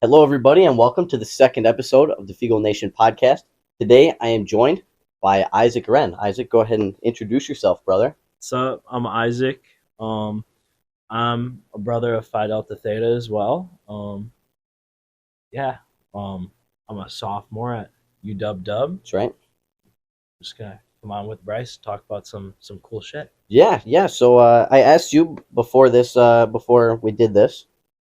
Hello, everybody, and welcome to the second episode of the Feagle Nation podcast. Today, I am joined by Isaac Renn. Isaac, go ahead and introduce yourself, brother. So I'm Isaac. I'm a brother of Phi Delta Theta as well. Yeah. I'm a sophomore at UW Dub. That's right. Just gonna come on with Bryce, talk about some cool shit. Yeah. So I asked you before we did this,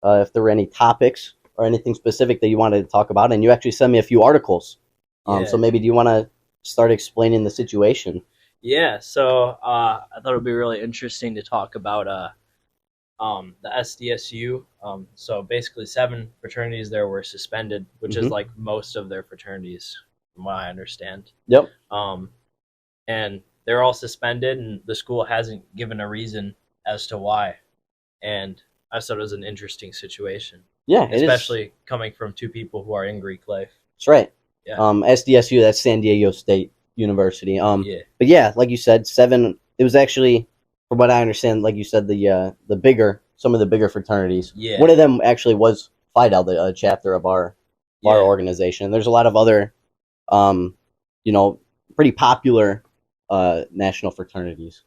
if there were any topics or anything specific that you wanted to talk about, and you actually sent me a few articles. So Yeah. maybe do you want to start explaining the situation? Yeah. So I thought it would be really interesting to talk about the SDSU. So basically, 7 fraternities there were suspended, which is Mm-hmm. like most of their fraternities, from what I understand. Yep. Um, and they're all suspended, and the school hasn't given a reason as to why. And I thought it was an interesting situation, Yeah, it is. especially coming from 2 people who are in Greek life. That's right. Yeah, SDSU, that's San Diego State University. yeah, But yeah, like you said, 7. It was actually, from what I understand, like you said, some of the bigger fraternities. yeah, One of them actually was Phi Delta, a chapter of our yeah, organization. There's a lot of other, um, you know, pretty popular national fraternities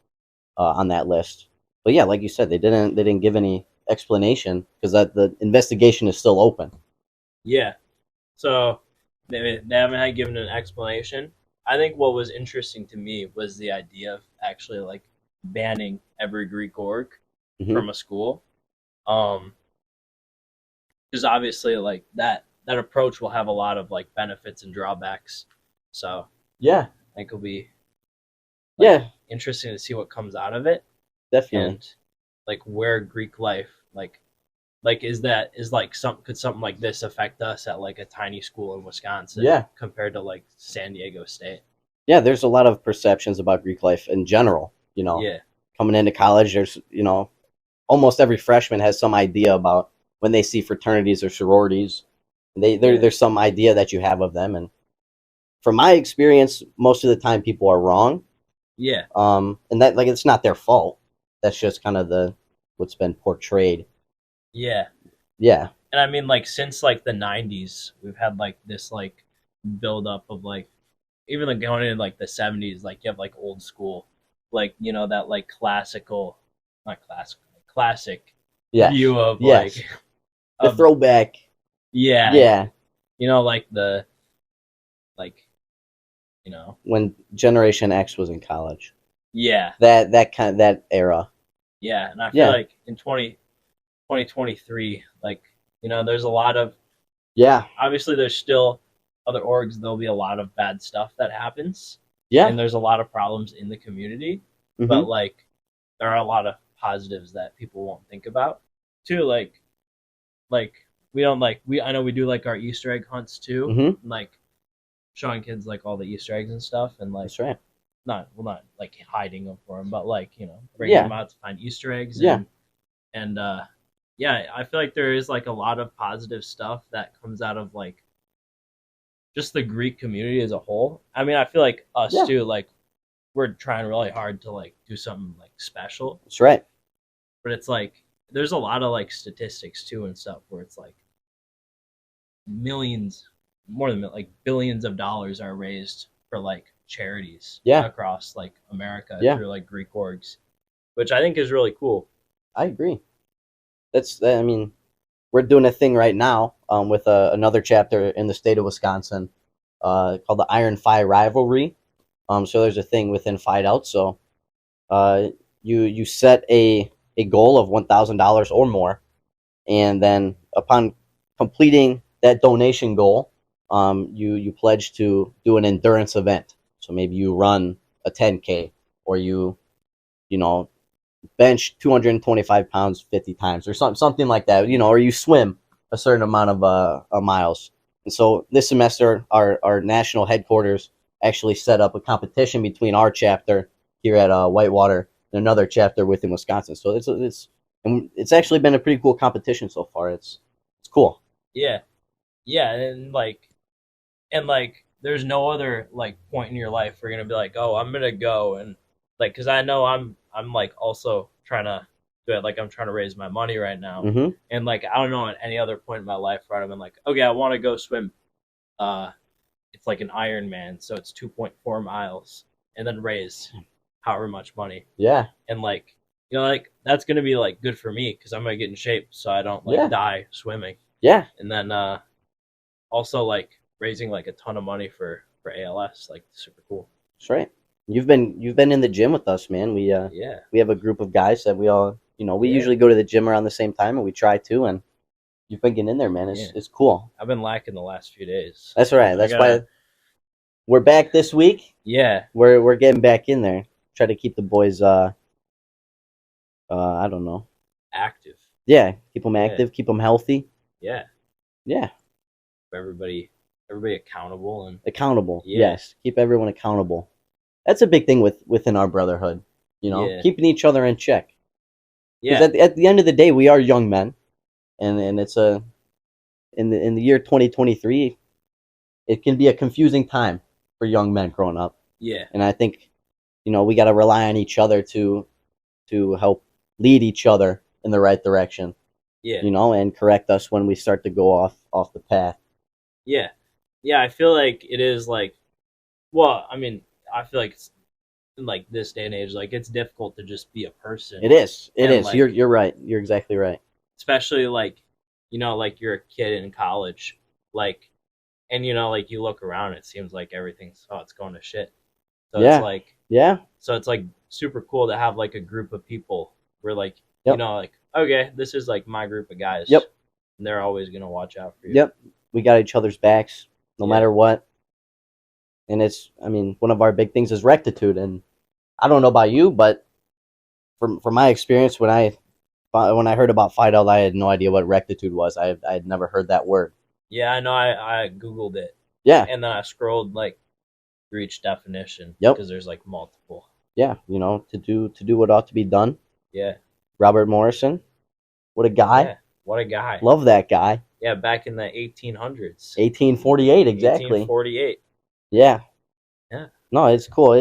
on that list. But yeah, like you said, they didn't give any explanation because that the investigation is still open. yeah. So they haven't had given an explanation. I think what was interesting to me was the idea of actually like banning every Greek org Hmm. from a school. Um, because obviously like that approach will have a lot of like benefits and drawbacks. So Yeah, I think it'll be like yeah, interesting to see what comes out of it definitely. and like where Greek life like is like some could something like this affect us at like a tiny school in Wisconsin Yeah, compared to like San Diego State? yeah, there's a lot of perceptions about Greek life in general. Yeah, Coming into college, there's almost every freshman has some idea about when they see fraternities or sororities. yeah, There's some idea that you have of them, and from my experience, most of the time people are wrong. yeah, And that like it's not their fault. That's just kind of the what's been portrayed. yeah. Yeah, And I mean like since like the '90s, we've had like this like build up of like even like going into like the '70s, like you have like old school, like that like classical, not classical, like classic yes, view of yes. like The of throwback. yeah, Yeah, like the like you know when Generation X was in college. yeah, That era. yeah. And I feel Yeah, like in 2023, like there's a lot of yeah, obviously there's still other orgs. There'll be a lot of bad stuff that happens, yeah. and there's a lot of problems in the community. But Mm-hmm. like there are a lot of positives that people won't think about too. Like we don't like we I know we do like our Easter egg hunts too, Mm-hmm. and, like showing kids like all the Easter eggs and stuff, and like That's right. not like hiding them for them, but like bringing Yeah, them out to find Easter eggs yeah, and yeah, I feel like there is like a lot of positive stuff that comes out of like just the Greek community as a whole. I mean, I feel like us yeah. too, like we're trying really hard to like do something like special, That's right. but it's like there's a lot of like statistics too and stuff where it's like millions, more than like billions of dollars are raised for like charities Yeah, across like America yeah. through like Greek orgs, which I think is really cool. I agree. I mean, we're doing a thing right now with another chapter in the state of Wisconsin called the Iron Phi Rivalry. So there's a thing within Fight Out. So uh, you set a goal of $1,000 or more, and then upon completing that donation goal, you pledge to do an endurance event. So maybe you run a 10K, or you know bench 225 pounds 50 times, or something like that. Or you swim a certain amount of miles. And so this semester, our national headquarters actually set up a competition between our chapter here at Whitewater and another chapter within Wisconsin. So it's actually been a pretty cool competition so far. It's cool. Yeah, yeah, and there's no other like point in your life where you're gonna be like, oh, I'm gonna go and like, because I know I'm like also trying to do it. Like I'm trying to raise my money right now, Mm-hmm. and like I don't know at any other point in my life where I've been like, okay, I want to go swim. Uh, it's like an Ironman, so it's 2.4 miles, and then raise however much money, Yeah. and like like that's gonna be like good for me because I'm gonna get in shape so I don't like Yeah. die swimming, Yeah. and then also like raising like a ton of money for ALS, like super cool. That's right. You've been in the gym with us, man. Yeah, We have a group of guys that we all we yeah, usually go to the gym around the same time, and we try to. And you've been getting in there, man. yeah. It's cool. I've been lacking the last few days. That's right. I That's why gotta, we're back this week. yeah, We're getting back in there. Try to keep the boys. I don't know. active. Yeah, keep them Yeah, active, keep them healthy. yeah. Yeah, Everybody accountable and accountable. yeah, Yes, keep everyone accountable. That's a big thing within our brotherhood. yeah, Keeping each other in check. Because yeah, at the end of the day, we are young men, and it's a in the year 2023, it can be a confusing time for young men growing up. yeah, And I think we got to rely on each other to help lead each other in the right direction. yeah, And correct us when we start to go off the path. yeah, yeah. I feel like it is like, well, I mean, I feel like it's in like this day and age, like it's difficult to just be a person, It is. It and is. like You're right. You're exactly right. especially like like you're a kid in college, like, and like you look around, it seems like everything's it's going to shit. So it's Yeah. like Yeah. super cool to have like a group of people where like Yep. like okay, this is like my group of guys, Yep. and they're always gonna watch out for you. Yep. We got each other's backs no Yeah, matter what. And one of our big things is rectitude. And I don't know about you, but from my experience, when I heard about Fidel, I had no idea what rectitude was. I had never heard that word. yeah. I know. I googled it, Yeah. and then I scrolled like through each definition Yep. because there's like multiple. Yeah. To do what ought to be done. Yeah, Robert Morrison. What a guy. yeah. What a guy. Love that guy. Yeah, back in the 1800s. 1848 exactly. 1848. Yeah. Yeah. No, it's cool.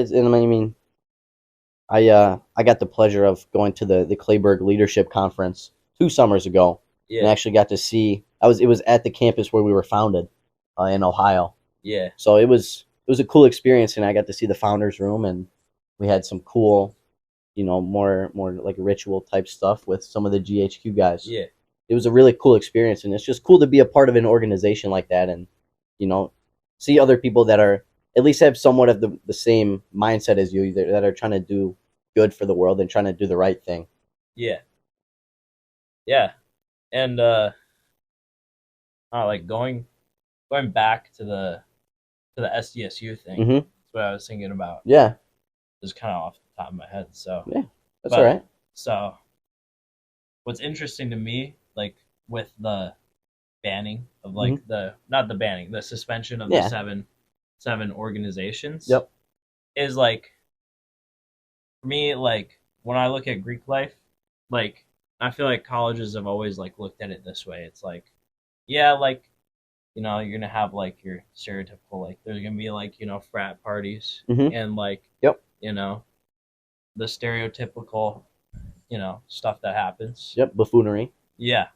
I got the pleasure of going to the Clayburgh Leadership Conference 2 summers ago, and Yeah. actually got to see. It was at the campus where we were founded, in Ohio. Yeah. So it was a cool experience, and I got to see the founders room, and we had some cool, more like ritual type stuff with some of the GHQ guys. Yeah. It was a really cool experience, and it's just cool to be a part of an organization like that, and you know see other people that are at least have somewhat of the same mindset as you, that are trying to do good for the world and trying to do the right thing. Yeah. Yeah. And like going back to the SDSU thing. Mm-hmm. That's what I was thinking about. Yeah. Just kind of off the top of my head. So Yeah, that's but all right. so what's interesting to me, like with the banning of like the not the banning, the suspension of Yeah. the seven organizations. Yep. Is like for me, like when I look at Greek life, like I feel like colleges have always like looked at it this way. It's like, yeah, like you're gonna have like your stereotypical like there's gonna be like frat parties Mm-hmm. and like Yep. the stereotypical stuff that happens. Yep. Buffoonery. Yeah,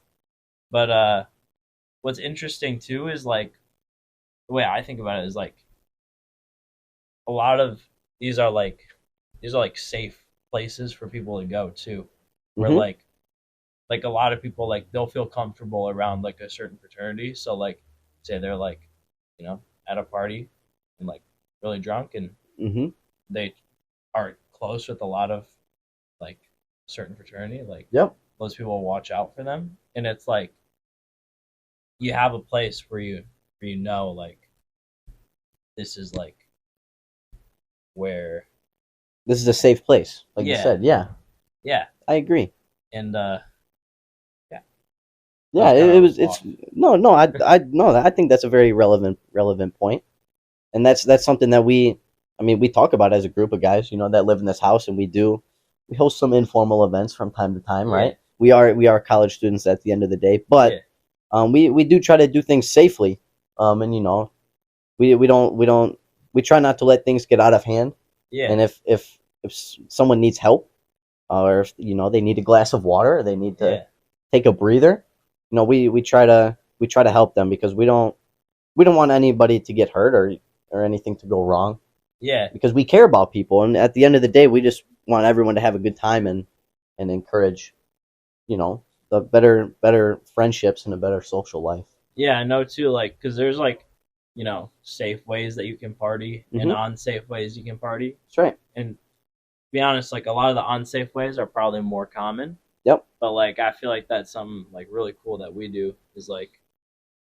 but what's interesting too is like the way I think about it is like a lot of these are like safe places for people to go to, where Mm-hmm. like a lot of people like they'll feel comfortable around like a certain fraternity. So like say they're like at a party and like really drunk and Mm-hmm. they are close with a lot of like certain fraternity, like Yep. those people will watch out for them, and it's like you have a place where like this is like where This is a safe place, like you Yeah. said. Yeah, yeah, I agree. and Yeah, That's it kinda was. It's off. no. I no. I think that's a very relevant point, and that's something that we talk about as a group of guys, that live in this house, and we host some informal events from time to time, Yeah. right? We are college students at the end of the day, but Yeah. we do try to do things safely, and we try not to let things get out of hand, Yeah. and if someone needs help, or if they need a glass of water, or they need to Yeah. take a breather. We try to help them because we don't want anybody to get hurt or anything to go wrong Yeah. because we care about people, and at the end of the day, we just want everyone to have a good time and encourage you know the better friendships and a better social life. Yeah, I know too, like, because there's like, safe ways that you can party and Mm-hmm. unsafe ways you can party. That's right. And to be honest, like, a lot of the unsafe ways are probably more common. Yep. But, like, I feel like that's something, like, really cool that we do is, like,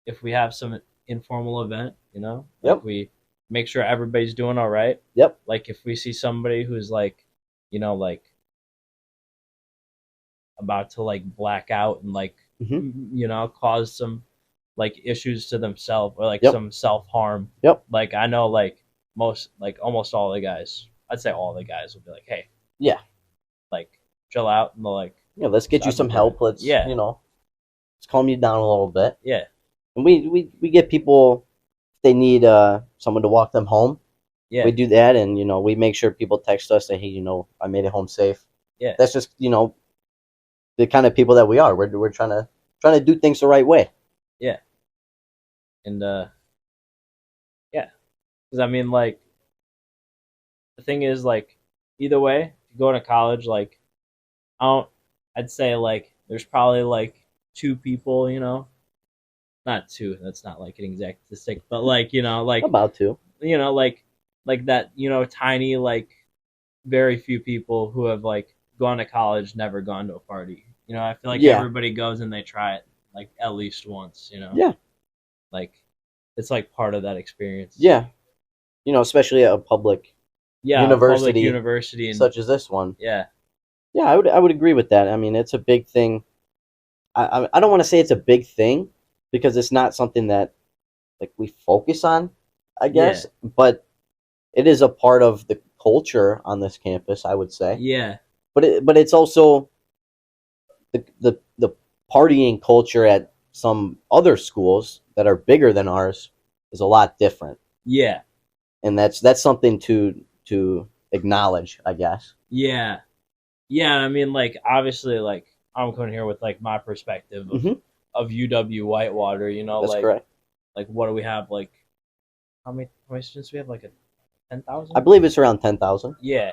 if we have some informal event, like, Yep. we make sure everybody's doing all right. Yep. Like, if we see somebody who's, like, like, about to, like, black out and, like, Mm-hmm. cause some like issues to themselves or like Yep. some self harm. Yep. Like I know like almost all the guys, I'd say all the guys will be like, hey, Yeah. like chill out, and they'll like Yeah. Let's get you stop some recording. help. Let's Yeah, let's calm you down a little bit. yeah, And we get people if they need someone to walk them home. yeah, We do that, and we make sure people text us say, hey, I made it home safe. yeah, That's just the kind of people that we are. We're trying to do things the right way. yeah, and yeah, because I mean like the thing is like either way, if you go to college, like I don't, I'd say like there's probably like two people, not two. That's not like an exact statistic, but like About to. you know like that tiny like very few people who have like gone to college never gone to a party. I feel like Yeah. everybody goes and they try it like at least once. Yeah. Like it's like part of that experience. Yeah. Especially at a public Yeah, a public university university. And such as this one. yeah, Yeah, I would agree with that. I mean, it's a big thing. I don't want to say it's a big thing because it's not something that like we focus on, I yeah, guess, but it is a part of the culture on this campus, I would say. yeah, But it's also the partying culture at some other schools that are bigger than ours is a lot different, yeah, and that's something to acknowledge, I guess. yeah, yeah. I mean, like obviously, like I'm coming here with like my perspective of Hmm. UW Whitewater. That's correct. Like what do we have? Like how many students do we have? Like a I 10,000? believe it's around 10,000. Yeah.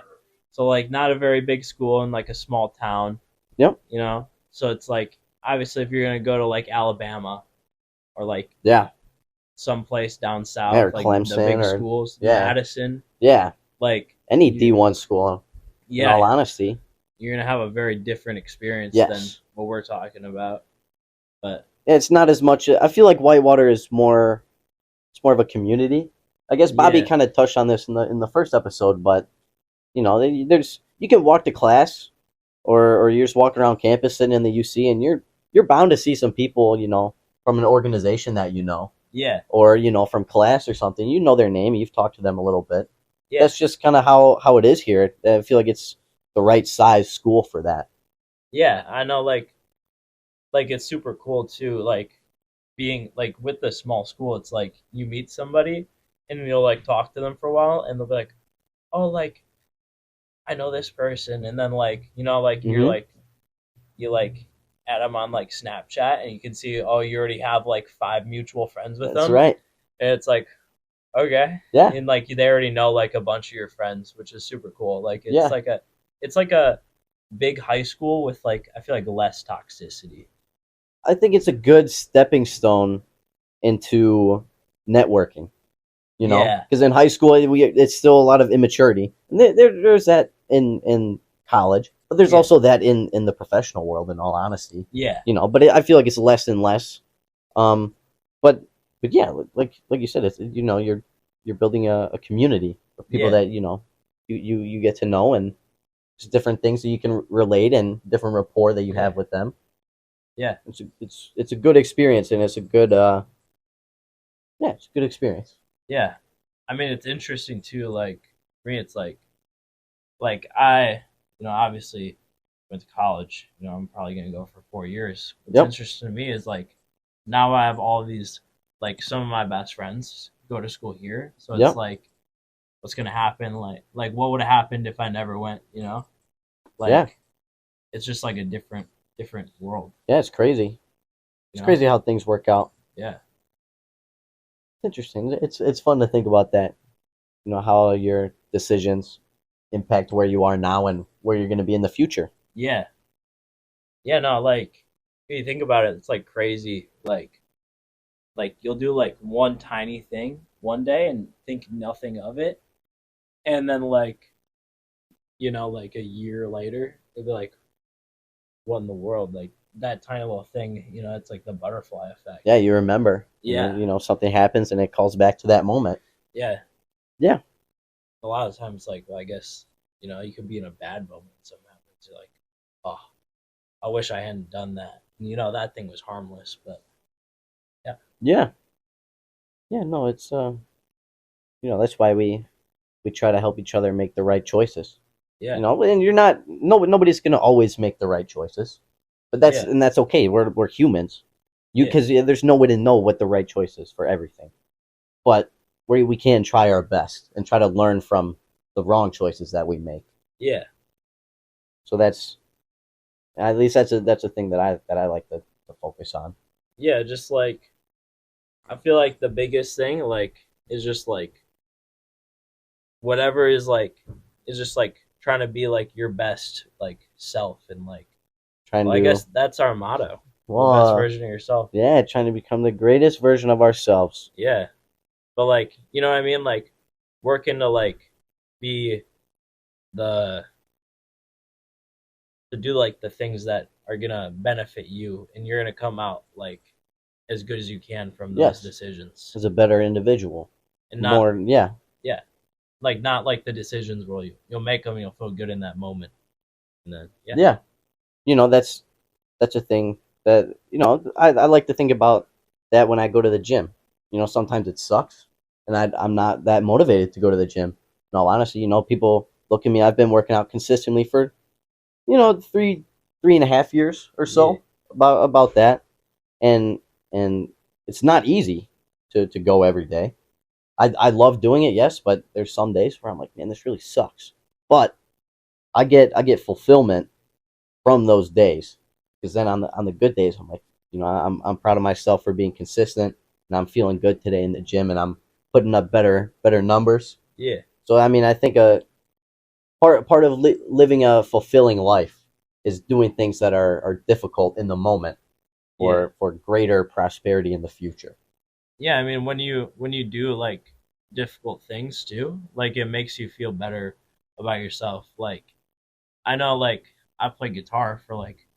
So like not a very big school in like a small town, Yep. So it's like obviously if you're gonna go to like Alabama or like Yeah. someplace down Yeah, south, or like the big Clemson, or schools, yeah, Madison, yeah. like Any you, D1 school, in all yeah, honesty. you're gonna have a very different experience than Yes. what we're talking about. But Yeah, it's not as much. I feel like Whitewater is more. It's more of a community. I guess Bobby yeah, kind of touched on this in the first episode, but there's you can walk to class, or you're just walking around campus sitting in the UC, and you're bound to see some people from an organization that yeah, or from class or something. You know their name. You've talked to them a little bit. yeah, That's just kind of how it is here. I feel like it's the right size school for that. yeah. I know, like it's super cool too. Like being like with the small school, it's like you meet somebody and you'll like talk to them for a while, and they'll be like, oh, like I know this person, and then like like you're Hmm. like you like add them on like Snapchat, and you can see oh you already have like 5 mutual friends with That's them, right. and it's like okay, Yeah. and like they already know like a bunch of your friends, which is super cool. Like Yeah. it's like a big high school with like I feel like less toxicity. I think it's a good stepping stone into networking. Yeah, Because in high school it's still a lot of immaturity, and there's that in college, but there's yeah, also that in the professional world. In all honesty, yeah, but I feel like it's less and less. Um, but yeah, like you said, it's you're building a community of people yeah, that you get to know, and there's different things that you can relate and different rapport that you yeah, have with them. yeah, It's a good experience, and it's a good yeah, it's a good experience. yeah. I mean, it's interesting too. Like for me, it's like I, obviously went to college. I'm probably gonna go for 4 years. What's Yep. interesting to me is like now I have all these like some of my best friends go to school here. So it's Yep. like what's gonna happen? Like what would have happened if I never went? Yeah. Like it's just like a different world, Yeah, it's crazy. you It's know? crazy how things work out. Yeah. It's interesting. It's fun to think about that. You know how your decisions impact where you are now and where you're going to be in the future. Yeah. Yeah, no, like if you think about it, it's like crazy. Like you'll do like one tiny thing one day and think nothing of it, and then like like a year later, you'll be like, what in the world? Like that tiny little thing, it's like the butterfly effect. Yeah, you remember, and then, Yeah, something happens and it calls back to that moment. yeah. Yeah, A lot of times, like, well, I guess you could be in a bad moment. Something happens, you're like, oh, I wish I hadn't done that. And, that thing was harmless, but yeah, yeah, yeah. No, it's that's why we try to help each other make the right choices. yeah, And you're not nobody's gonna always make the right choices, but yeah, that's okay. We're humans. yeah, Because there's no way to know what the right choice is for everything, but we can try our best and try to learn from the wrong choices that we make. yeah, So that's at least that's a thing that I like to focus on. yeah. Just like I feel like the biggest thing, like, is just like whatever is just like trying to be like your best like self and like Trying well, I to guess that's our motto. The well, best version of yourself. yeah, trying to become the greatest version of ourselves. Yeah. But like, you know what I mean? Like working to like be the to do like the things that are gonna benefit you and you're gonna come out like as good as you can from those Yes, decisions. as a better individual. And not More, yeah, yeah, like not like the decisions where you'll make them, you'll feel good in that moment. And then yeah. yeah. That's a thing that I like to think about that when I go to the gym. Sometimes it sucks, and I'm not that motivated to go to the gym. In all honesty, people look at me. I've been working out consistently for 3.5 years or Yeah. so, about that, and and it's not easy to go every day. I love doing it, yes, but there's some days where I'm like, man, this really sucks. But I get fulfillment from those days, because then on the good days I'm like, I'm proud of myself for being consistent, and I'm feeling good today in the gym, and I'm putting up better numbers. Yeah. So I mean, I think a part of living a fulfilling life is doing things that are difficult in the moment Yeah. for greater prosperity in the future. Yeah, I mean when you do like difficult things too, like it makes you feel better about yourself. Like I know like I played guitar for like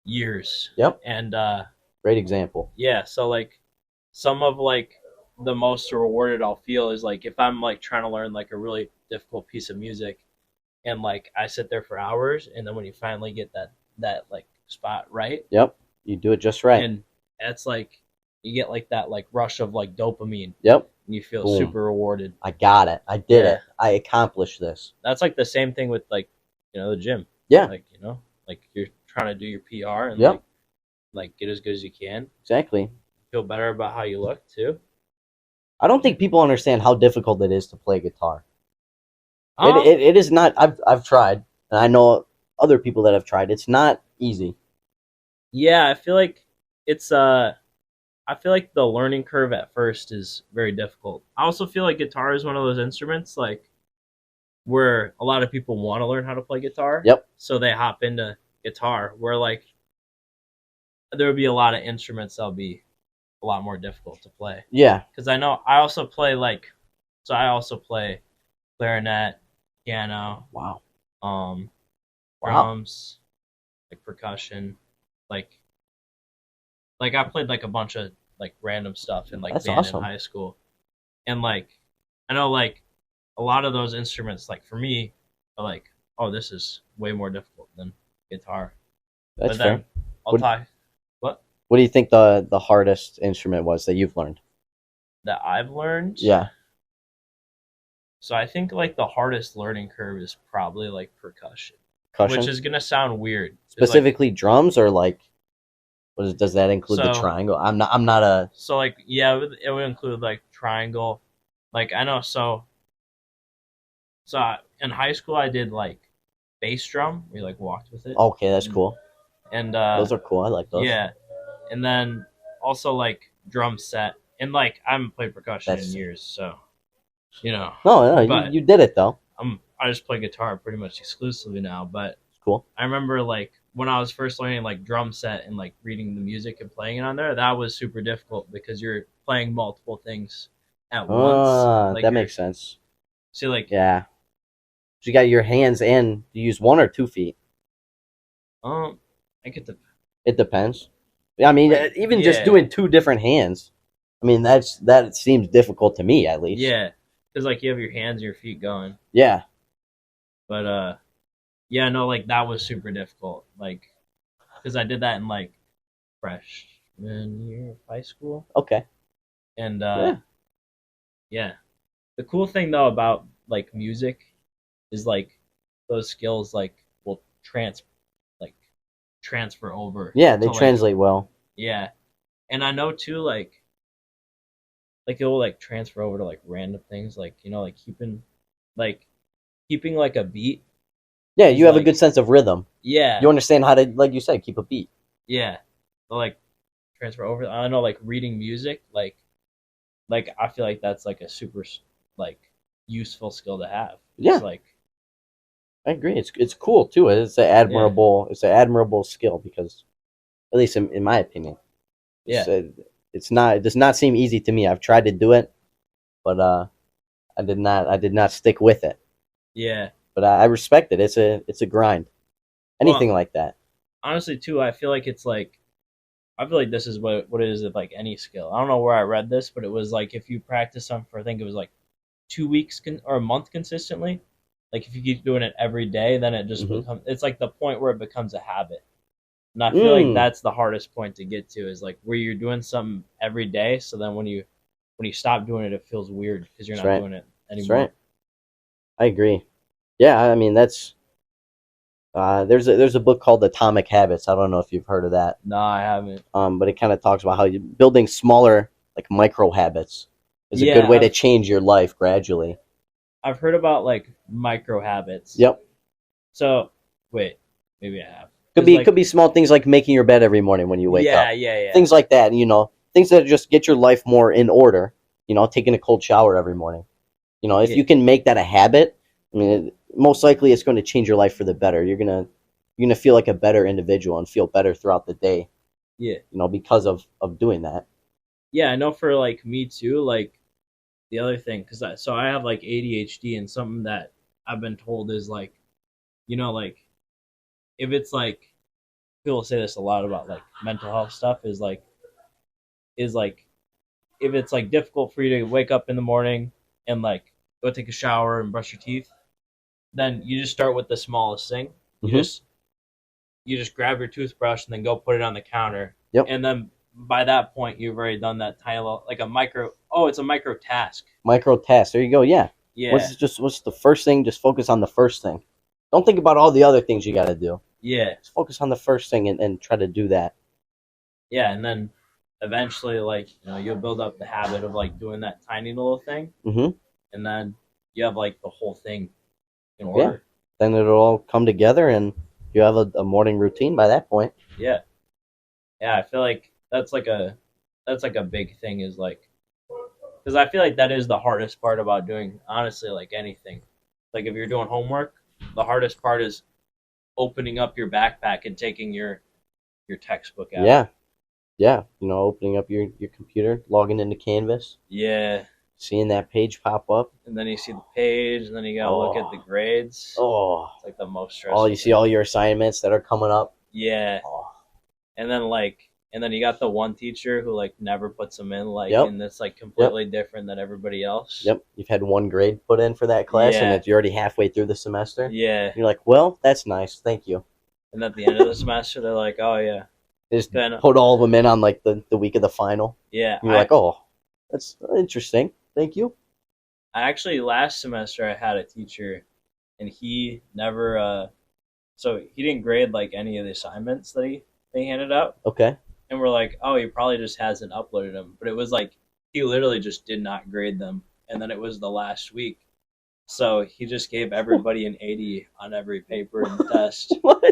years Yep, and great example. yeah, so like some of like the most rewarded I'll feel is like if I'm like trying to learn like a really difficult piece of music and like I sit there for hours and then when you finally get that like spot right Yep, you do it just right. and that's like you get like that like rush of like dopamine Yep, and you feel boom. super rewarded. I got it. I did Yeah. it. I accomplished this. That's like the same thing with like, the gym. Yeah. Like, like you're trying to do your PR and Yep. like get as good as you can. Exactly. Feel better about how you look too. I don't think people understand how difficult it is to play guitar. Um It is not. I've tried, and I know other people that have tried. It's not easy. yeah, it's I feel like the learning curve at first is very difficult. I also feel like guitar is one of those instruments like where a lot of people want to learn how to play guitar, Yep. so they hop into guitar where like there would be a lot of instruments that'll be a lot more difficult to play. Yeah. Because I know I also play like, so I also play clarinet, piano, Wow. um, Wow. drums, like percussion, like like I played like a bunch of like random stuff in like That's band in awesome. high school, and like I know like a lot of those instruments like for me are like, oh, this is way more difficult than guitar. That's But fair. then I'll What talk what What do you think the hardest instrument was that you've learned? that I've learned. Yeah. So I think like the hardest learning curve is probably like percussion, which Percussion, is gonna sound weird. It's like specifically drums, or like does that include the so triangle? I'm not a so like yeah, it would include like triangle. Like I know so in high school I did like bass drum. We like walked with it, Okay, that's and cool. and Those are cool. I like those. yeah, and then also like drum set, and like I haven't played percussion in That's years, so you know, no, no. You but you did it though. I just play guitar pretty much exclusively now. But It's cool. I remember like when I was first learning like drum set and like reading the music and playing it on there, that was super difficult because you're playing multiple things at once. Like That you're makes sense. see like Yeah. So you got your hands and you use 1 or 2 feet. um I get the It depends. Yeah, I mean, like even just yeah doing 2 different hands. I mean, that seems difficult to me at least. yeah because like you have your hands and your feet going, Yeah. but yeah no like that was super difficult like because I did that in like freshman year of high school Okay. and Yeah. yeah. The cool thing though about like music is like those skills like will like transfer over Yeah. They to like translate well. yeah. And I know too like it will like transfer over to like random things like you know like keeping like a beat Yeah. is You have a like good sense of rhythm. yeah You understand how to, like you said, keep a beat. yeah they'll, like transfer over. I know like reading music like I feel like that's like a super like useful skill to have. It's Yeah. like I agree. It's cool too. yeah It's an admirable skill because, at least in my opinion, yeah it's not. It does not seem easy to me. I've tried to do it, but I did not stick with it. yeah. But I respect it. It's a grind. Anything Well, like that. honestly, too, I feel like it's like I feel like this is what it is with like any skill. I don't know where I read this, but it was like if you practice something for I think it was like 2 weeks or a month consistently, like if you keep doing it every day, then it just Hmm. becomes it's like the point where it becomes a habit. And I feel like Mm, that's the hardest point to get to is like where you're doing something every day. So then when you stop doing it, it feels weird because you're that's not right. doing it That's anymore. right. I agree. Yeah, I mean that's there's a book called Atomic Habits. I don't know if you've heard of that. No, I haven't. But it kind of talks about how you building smaller like micro habits is a good Yeah, way to change your life gradually. I've heard about like micro habits. Yep. So wait, maybe I have. Could Because be like could be small things like making your bed every morning when you wake yeah, up. yeah, yeah, Things like that, things that just get your life more in order. Taking a cold shower every morning. If yeah, you can make that a habit, I mean, most likely it's going to change your life for the better. You're gonna feel like a better individual and feel better throughout the day. yeah, Because of doing that. yeah. I know for like me too. Like the other thing, because so I have like ADHD, and something that I've been told is like like if it's like people say this a lot about like mental health stuff is like if it's like difficult for you to wake up in the morning and like go take a shower and brush your teeth, then you just start with the smallest thing. You Hmm. just you just grab your toothbrush and then go put it on the counter. Yep. And then by that point, you've already done that tiny little, like a micro. Oh, it's a micro task. Micro tasks. There you go. Yeah. Yeah, What's the first thing? Just focus on the first thing. Don't think about all the other things you got to do. yeah, Just focus on the first thing and try to do that. yeah. And then eventually, like you'll build up the habit of like doing that tiny little thing, Hmm. and then you have like the whole thing in Yeah. order. Then it'll all come together and you have a morning routine by that point. Yeah, yeah. I feel like that's like a big thing is like because I feel like that is the hardest part about doing honestly like anything. Like if you're doing homework, the hardest part is opening up your backpack and taking your textbook out. Yeah. Yeah. Opening up your computer, logging into Canvas, Yeah, seeing that page pop up. and then you see the page, and then you gotta look at the Oh, grades. oh, It's like the most all you stressful see thing. all your assignments that are coming up. Yeah, Oh, and then you got the one teacher who like never puts them in, like, yep, and it's like yep, completely different than everybody else. yep. You've had one grade put in for that class, and Yeah, you're already halfway through the semester. yeah. You're like, well, that's nice, thank you. And at the end of the semester, they're like, "Oh yeah." They just Then put all of them in on like the week of the final. yeah, And you're like, oh, that's interesting. Thank you. I actually last semester I had a teacher, and he never so he didn't grade like any of the assignments that they handed out, Okay. and we're like, oh, he probably just hasn't uploaded them. But it was like he literally just did not grade them, and then it was the last week, So he just gave everybody an 80 on every paper and test. What?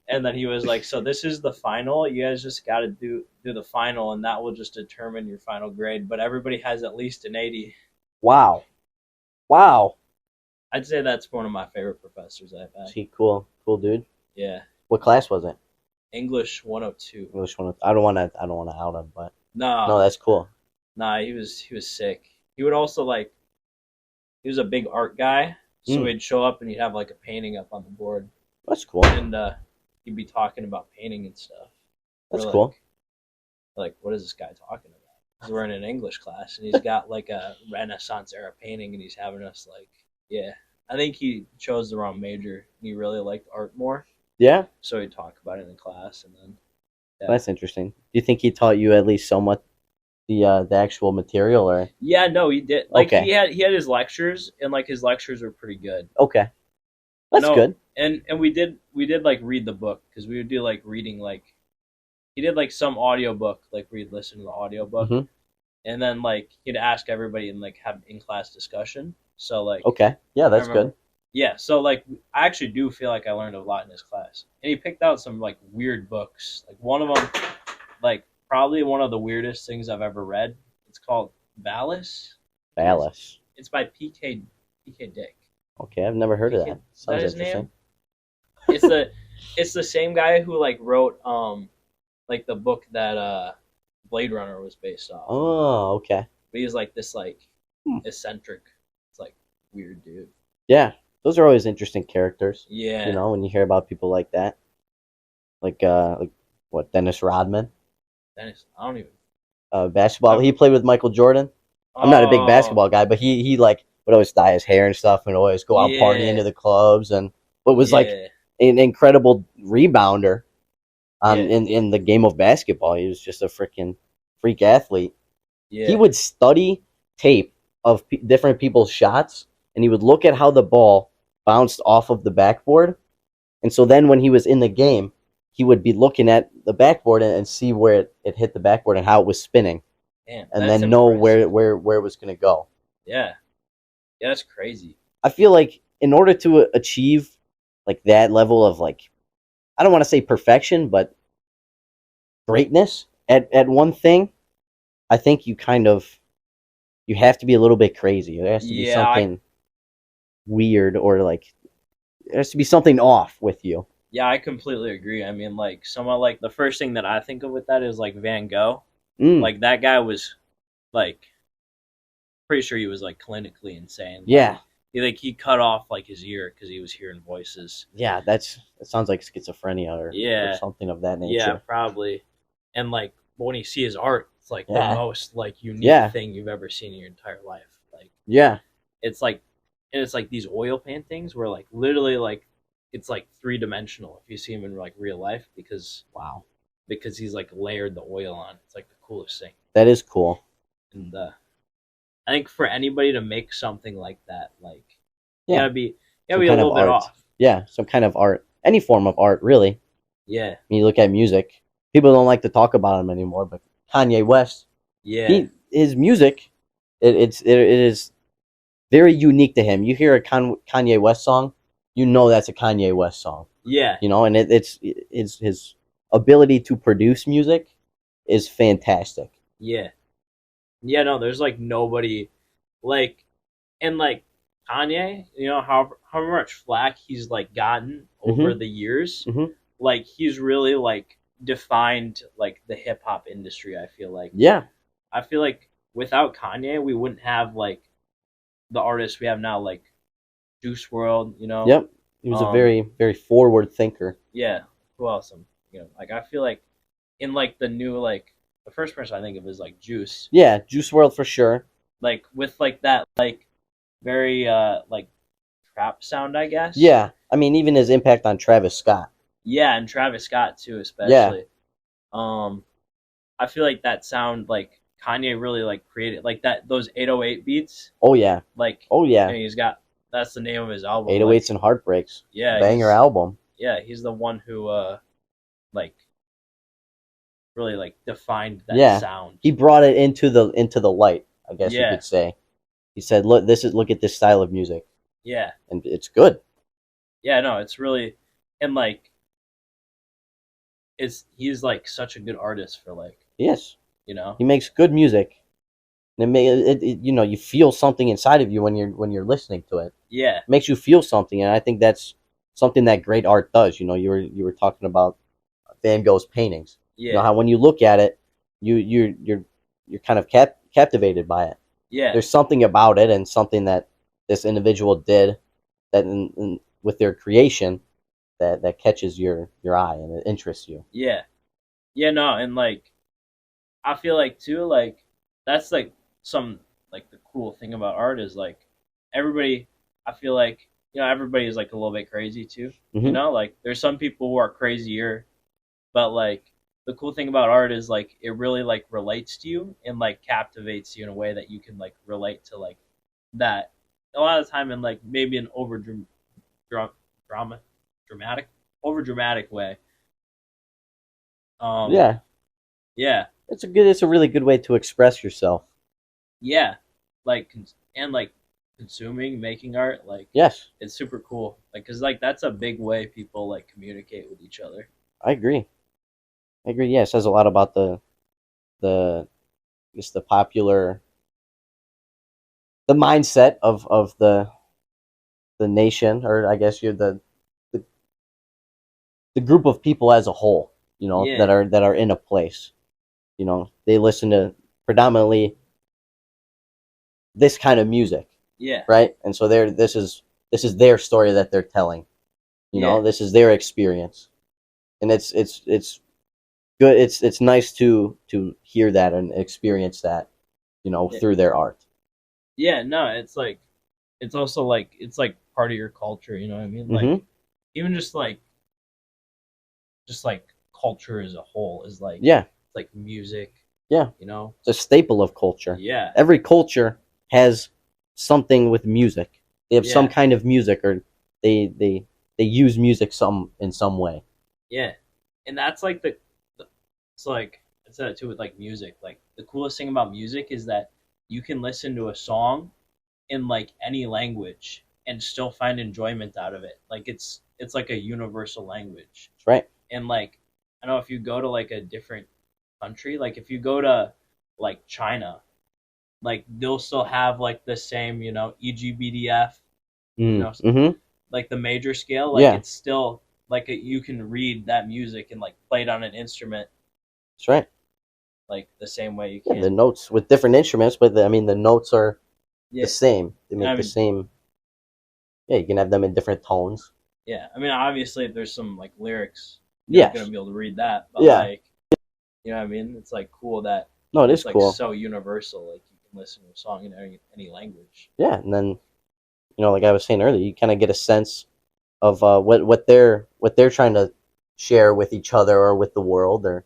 And then he was like, "So this is the final. You guys just got to do the final, and that will just determine your final grade. But everybody has at least an 80." Wow. Wow. I'd say that's one of my favorite professors I've had. See, cool, cool dude. Yeah, What class was it? English 102. English one. I don't want to. I don't want to out him, but no, Nah, that's cool. nah, he was sick. He would also like he was a big art guy, so Mm, he'd show up and he'd have like a painting up on the board, that's cool. and he'd be talking about painting and stuff. That's We're cool. like, what is this guy talking about? Because we're in an English class, and he's got like a Renaissance era painting, and he's having us like, yeah. I think he chose the wrong major. He really liked art more, Yeah, so he'd talk about it in class, and then yeah, that's interesting. Do you think he taught you at least somewhat the actual material, or yeah, no, he did. Like okay, he had his lectures, and like his lectures were pretty good. okay, that's No, good. and we did like read the book because we would do like reading like he did like some audiobook like we'd listen to the audiobook Hmm. and then like he'd ask everybody and like have in class discussion. So like Okay, yeah, I that's remember, good. yeah. So like I actually do feel like I learned a lot in his class, and he picked out some like weird books. Like one of them, like probably one of the weirdest things I've ever read. It's called Valis. It's Dallas. it's by PK Dick. Okay, I've never heard of PK, that. is that Sounds his interesting. name? It's the it's the same guy who like wrote like the book that Blade Runner was based off. Oh, okay. But he's like this like Hmm. eccentric, it's like weird dude. Yeah, those are always interesting characters. You Yeah, know, when you hear about people like that, like what Dennis Rodman, Dennis. I don't even. basketball. I, He played with Michael Jordan. I'm not a big oh basketball guy, but he like would always dye his hair and stuff, and always go out partying yeah, to the clubs, and but was like yeah, an incredible rebounder yeah, in the game of basketball. He was just a freaking freak athlete. He yeah. would study tape of different people's shots, and he would look at how the ball bounced off of the backboard. And so then when he was in the game, he would be looking at the backboard and see where it hit the backboard and how it was spinning, Damn, and that's then know where impressive. where it was going to go. Yeah, yeah, that's crazy. I feel like in order to achieve like that level of like, I don't want to say perfection, but greatness at one thing, I think you have to be a little bit crazy. There has to be Yeah, I something weird, or like there has to be something off with you. yeah, I completely agree. I mean, like someone like the first thing that I think of with that is like Van Gogh. Mm, Like that guy was like pretty sure he was like clinically insane. yeah, He cut off like his ear because he was hearing voices. yeah. That sounds like schizophrenia or Yeah, something of that yeah, nature. probably. And like when you see his art, it's like the Yeah, most like unique yeah, thing you've ever seen in your entire life. Like yeah. it's like, and it's like these oil paintings where like literally like it's like 3 dimensional if you see him in like real life Wow, because he's like layered the oil on. It's like the coolest thing. that is cool. And I think for anybody to make something like that, like you Yeah, gotta be you gotta some be a kind of little bit art. off. Yeah, some kind of art. Any form of art, really. Yeah, When you look at music, people don't like to talk about him anymore, but Kanye West, yeah, his music, it is very unique to him. You hear a Kanye West song, you know that's a Kanye West song. yeah, You know, and it's his ability to produce music is fantastic. yeah, yeah. No, there's like nobody like and like Kanye. You know how much flack he's like gotten over Hmm. the years. Hmm. Like he's really like defined like the hip hop industry. Yeah. I feel like without Kanye, we wouldn't have like the artists we have now, like Juice World. Yep. He was a Um, very forward thinker. yeah. Who else? Like I feel like in like the new like the first person I think of is like Juice. Yeah, Juice World for sure. Like with like that like very like trap sound, I guess. Yeah, I mean even his impact on Travis Scott. Yeah, and Travis Scott too, Yeah. especially. Um, I feel like that sound like Kanye really like created like that those 808 beats. Oh yeah. Like, Oh yeah. he's got that's the name of his album. 808s Like, and Heartbreaks. yeah, Banger album. he's the one who like really like defined that Yeah. sound. He brought it into the light, I guess you Yeah, could say. He said, "Look, look at this style of music. Yeah. and it's good. Yeah, no, it's really, and like it's he's like such a good artist for like, Yes, you know. he makes good music, and you know, you feel something inside of you when you're listening to it. It Yeah. makes you feel something, and I think that's something that great art does. You know, you were talking about Van Gogh's paintings. You know Yeah. how when you look at it, you're kind of captivated by it. Yeah. There's something about it, and something that this individual did that with their creation that catches your eye and it interests you. Yeah. Yeah, no, and like I feel like too, like that's like some like the cool thing about art is like everybody. I feel like everybody is like a little bit crazy too. Hmm. Like there's some people who are crazier, but like the cool thing about art is like it really like relates to you and like captivates you in a way that you can like relate to like that a lot of the time in like maybe an dra- drama dramatic over dramatic way. Um, Yeah, yeah, it's a really good way to express yourself. yeah, like and like consuming making art like Yes, it's super cool like because like that's a big way people like communicate with each other. I agree. I agree. Yeah, it says a lot about the just the popular the mindset of the nation, or I guess you're the the group of people as a whole. You know, Yeah, that are in a place. You know, they listen to predominantly this kind of music, yeah, right? And so this is their story that they're telling. You yeah, know, this is their experience, and it's good. It's nice to hear that and experience that, you know, yeah, through their art. yeah. No, it's like it's also like it's like part of your culture. You know what I mean? Like Hmm. even just like culture as a whole is Yeah, like music. yeah. You know? It's a staple of culture. Yeah, Every culture has something with music. They have some yeah, kind of music, or they they use music some in some way. yeah. And that's like it's like I said it too with like music. Like the coolest thing about music is that you can listen to a song in like any language and still find enjoyment out of it. Like it's like a universal language. That's right. And like I know if you go to like a different country, like if you go to like China, like they'll still have like the same, EGBDF, you Mm. know, Mm-hmm. like the major scale, like Yeah, it's still like you can read that music and like play it on an instrument that's right. like the same way you Yeah, the can. notes with different instruments, but I mean the notes are the Yeah. same. They And make I the mean, same. Yeah, you can have them in different tones. yeah, I mean, obviously, if there's some like lyrics, you're not gonna Yes. be able to read that, but Yeah. like, you know what I mean? It's like cool that No, it is it's like cool. so universal. Like you can listen to a song in any language. Yeah, and then you know, like I was saying earlier, you kind of get a sense of what they're trying to share with each other or with the world, or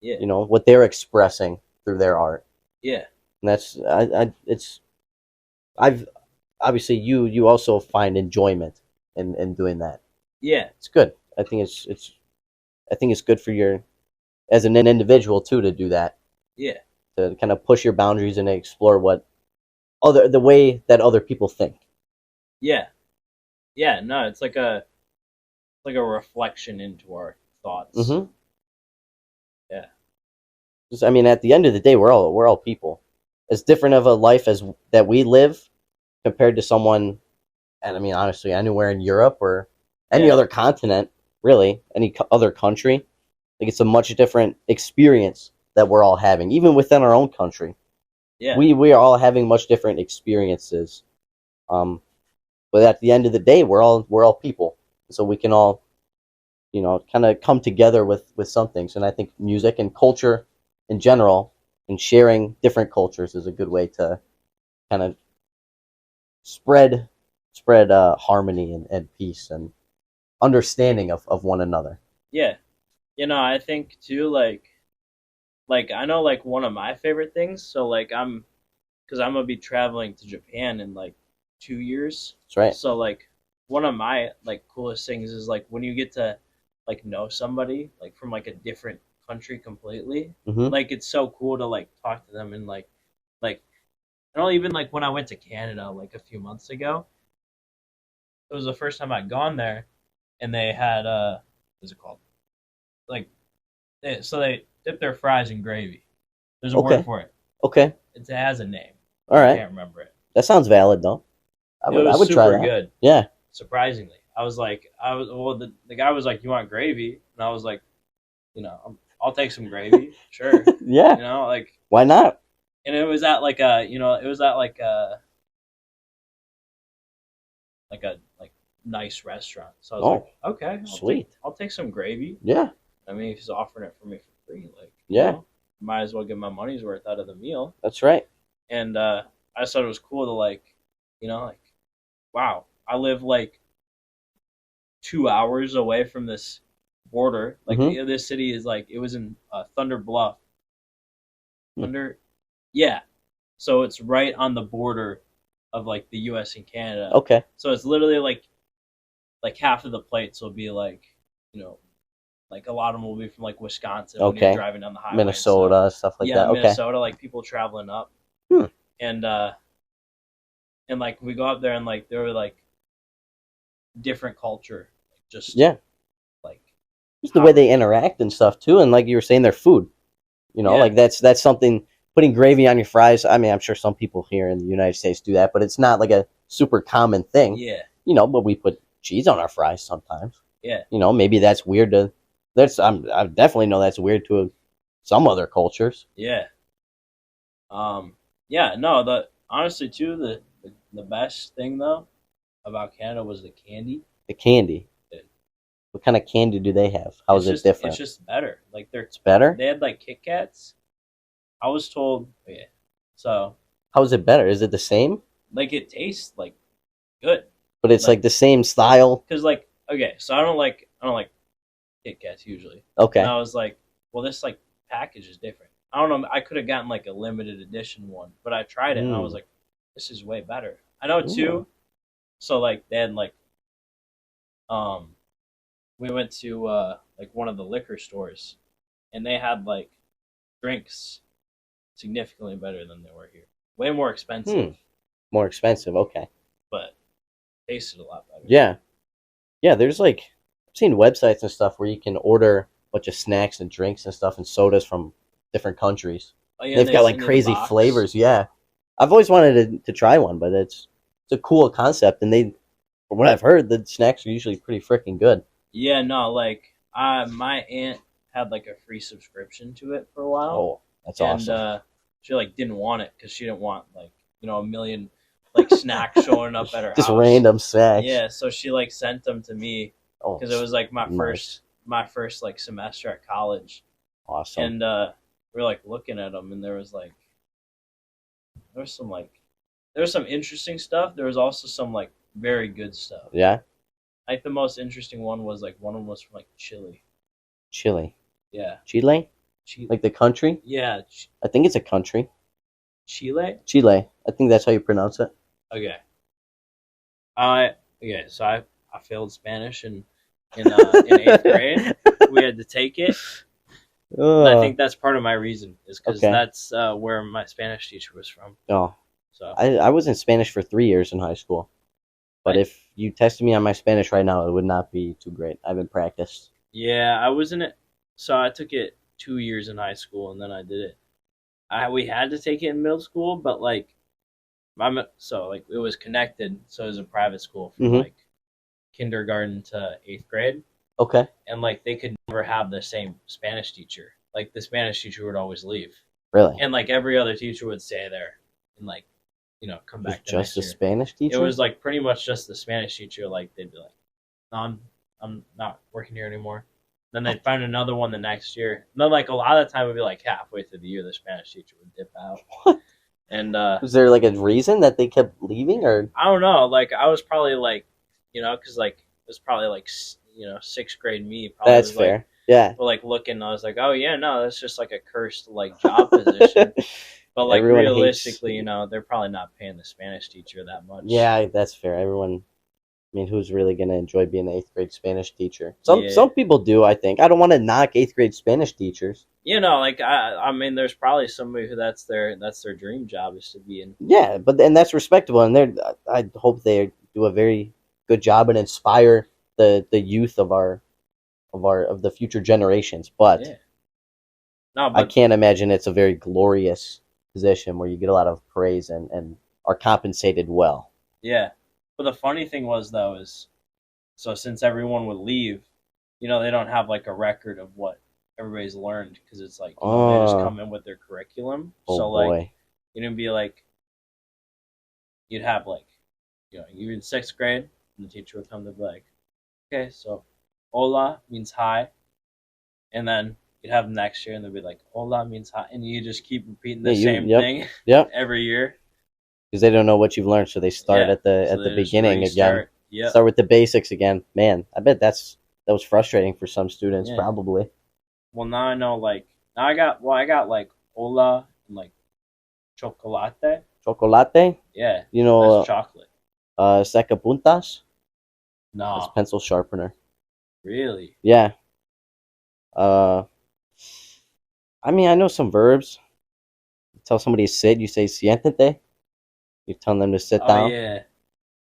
Yeah, you know what they're expressing through their art. yeah, And that's I it's I've obviously you also find enjoyment in doing that. yeah, It's good. I think I think it's good for your as an individual too to do that, yeah, to kind of push your boundaries and explore what other the way that other people think. yeah, yeah. No, it's like a reflection into our thoughts. Hmm. Yeah, I mean, at the end of the day, we're all people. As different of a life as that we live compared to someone, and I mean, honestly, anywhere in Europe or any yeah, other continent, really, any other country, like it's a much different experience that we're all having, even within our own country. yeah, We are all having much different experiences. Um, but at the end of the day, we're all people, so we can all, you know, kind of come together with some things. And I think music and culture in general and sharing different cultures is a good way to kind of spread harmony and peace and understanding of one another. yeah. I think too, like I know like one of my favorite things. So like because I'm gonna be traveling to Japan in like 2 years. That's right. So like one of my like coolest things is like when you get to like know somebody like from like a different country completely. Hmm. Like it's so cool to like talk to them and like I don't even like when I went to Canada like a few months ago. it was the first time I'd gone there, and they had what's it called? Like, so they dip their fries in gravy. There's a word Okay. for it. Okay. It has a name. All I right. can't remember it. That sounds valid though. It I was would try super that. good, Yeah. surprisingly. The guy was like, "You want gravy?" And I was like, I'll take some gravy, sure. Yeah. Like, Why not? and it was at like a, it was at like a nice restaurant. So I was like, Oh, okay, sweet. I'll take some gravy. Yeah. I mean, he's offering it for me for free. Like, Yeah. might as well get my money's worth out of the meal. That's right. And I just thought it was cool to like, like, wow, I live like 2 hours away from this border. Like, Mm-hmm. this city is like, it was in Thunder Bluff. Hmm. Thunder, yeah. So it's right on the border of like the U.S. and Canada. Okay. So it's literally like half of the plates will be like, you know, like a lot of them will be from like Wisconsin when you're Okay. driving down the highway. Minnesota, stuff like Yeah, that. Okay. Minnesota, like people traveling up, Hmm. and like we go up there and like there were like different culture, like, just Yeah. like Just the way they interact and stuff too, and like you were saying, their food. yeah, Like that's something. Putting gravy on your fries. I mean, I'm sure some people here in the United States do that, but it's not like a super common thing. yeah, But we put cheese on our fries sometimes. yeah, Maybe that's weird to. I definitely know that's weird to some other cultures. yeah. Yeah, no, the honestly too the best thing though about Canada was the candy. The candy. It, What kind of candy do they have? How is it different? it's just better. Like It's better. they had like Kit Kats. I was told, yeah. So How is it better? Is it the same? like it tastes like good. But it's like the same style. Because like, okay, so I don't like Kit Kats usually, and Okay. I was like, well, this like package is different. I don't know. I could have gotten like a limited edition one, but I tried it and I was Mm. like, this is way better. I know Mm. too. So like they had like um we went to like one of the liquor stores and they had like drinks significantly better than they were here. Way more Hmm. expensive, More expensive. Okay. but tasted a lot better. Yeah. Yeah. There's like I've seen websites and stuff where you can order a bunch of snacks and drinks and stuff and sodas from different countries. Oh yeah, and They've they got like send you the crazy box. flavors. Yeah. I've always wanted to try one, but it's a cool concept, and from what I've heard, the snacks are usually pretty freaking good. Yeah, no, like my aunt had like a free subscription to it for a while, Oh, that's and awesome. she like didn't want it because she didn't want like a million like snacks showing up at her Just house. random snacks. Yeah, so she like sent them to me Oh, because it was like nice. my first like semester at college, Awesome. and we were like looking at them, and there was some like there was some interesting stuff. There was also some like very good stuff. Yeah. Like the most interesting one was like one of them was from like Chile. Chile. Yeah, Chile? Chile. Like the country? Yeah, I think it's a country. Chile. Chile. I think that's how you pronounce it. Okay. I okay. So I failed Spanish in eighth grade. We had to take it. And I think that's part of my reason is because Okay. that's where my Spanish teacher was from. Oh, So I was in Spanish for 3 years in high school. But I- if you tested me on my Spanish right now, it would not be too great. I haven't practiced. yeah, I was in it. So I took it 2 years in high school, and then I did it. We had to take it in middle school, but like so like it was connected, so it was a private school from Mhm. like kindergarten to eighth grade, Okay. and like they could never have the same Spanish teacher. Like the Spanish teacher would always leave, Really? and like every other teacher would stay there and like come It was back the just next a year. Spanish It teacher? was like pretty much just the Spanish teacher. Like they'd be like, no, I'm not working here anymore. Then they'd find another one the next year. And then like a lot of the time it would be like halfway through the year the Spanish teacher would dip out. What? And Was there like a reason that they kept leaving, or? I don't know. Like I was probably like, because like it was probably like sixth grade me. Probably That's was fair. like, Yeah. like looking. I was like, oh yeah, no, that's just like a cursed like job position. But like Everyone realistically, hates- they're probably not paying the Spanish teacher that much. Yeah, that's fair. Everyone. I mean, who's really gonna enjoy being an eighth grade Spanish teacher? Yeah. Some people do. I think I don't want to knock eighth grade Spanish teachers. Like I mean, there's probably somebody who that's their dream job is to be in. Yeah, but and that's respectable, and I hope they do a very good job and inspire the youth of the future generations. But Yeah. No, I but can't imagine it's a very glorious position where you get a lot of praise and are compensated well. yeah. But the funny thing was though is so since everyone would leave, they don't have like a record of what everybody's learned because it's like they just Oh, come in with their curriculum. oh So like boy. you'd be like you'd have like you're in sixth grade and the teacher would come to be like, okay, so hola means hi, and then you'd have them next year and they'd be like hola means hi, and you just keep repeating Yeah, the you. same Yep. thing Yep. every year. Because they don't know what you've learned, so they start Yeah, at the so at the they just beginning again. restart. Yep. Start with the basics again. Man, I bet that was frustrating for some students, Yeah. probably. Well, now I know like I got like hola and like chocolate. Chocolate, Yeah, you that's know, chocolate. sacapuntas. That's No, pencil sharpener. really. Yeah. Uh, I mean, I know some verbs. You tell somebody to sit, you say siéntate. You're telling them to sit Oh down. yeah,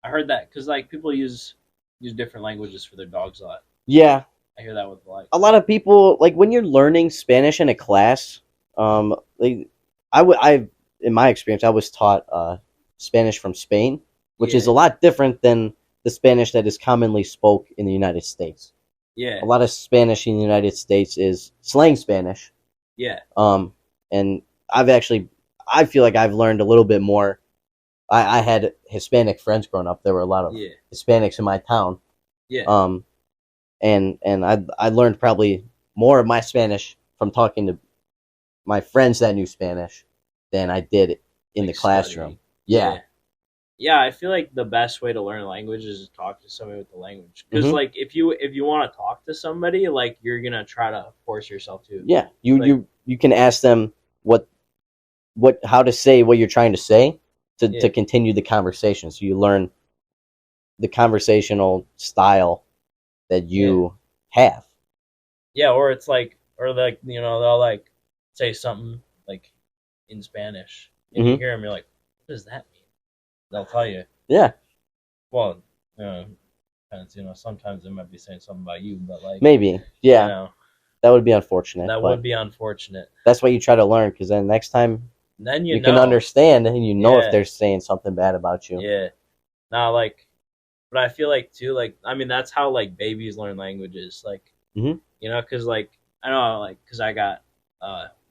I heard that because like people use different languages for their dogs a lot. Yeah, I hear that with like a lot of people like when you're learning Spanish in a class. Like I in my experience, I was taught Spanish from Spain, which is yeah, a lot different than the Spanish that is commonly spoke in the United States. yeah, A lot of Spanish in the United States is slang Spanish. yeah, Um, and I feel like I've learned a little bit more. I had Hispanic friends growing up. There were a lot of yeah, Hispanics in my town. yeah. Um, and I learned probably more of my Spanish from talking to my friends that knew Spanish than I did in the Like classroom. studying. Yeah. Yeah, yeah. I feel like the best way to learn a language is to talk to somebody with the language. Because Hmm. like if you want to talk to somebody, like you're gonna try to force yourself to. Yeah. Like You can ask them what how to say what you're trying to say to yeah, continue the conversation. So you learn the conversational style that yeah. you have. Yeah, or it's like, or like they'll like say something like in Spanish, and you Hmm. hear them, you're like, what does that mean? They'll tell you. Yeah. Well, depends. Sometimes they might be saying something about you, but like, Maybe. you Yeah. know, That would be unfortunate, that but would be unfortunate. that's why you try to learn because then next time And then you can understand and you know if yeah, they're saying something bad about you. yeah. Now, like, but I feel like too, like, I mean, that's how like babies learn languages, like, Hmm. because like I know, like, because I got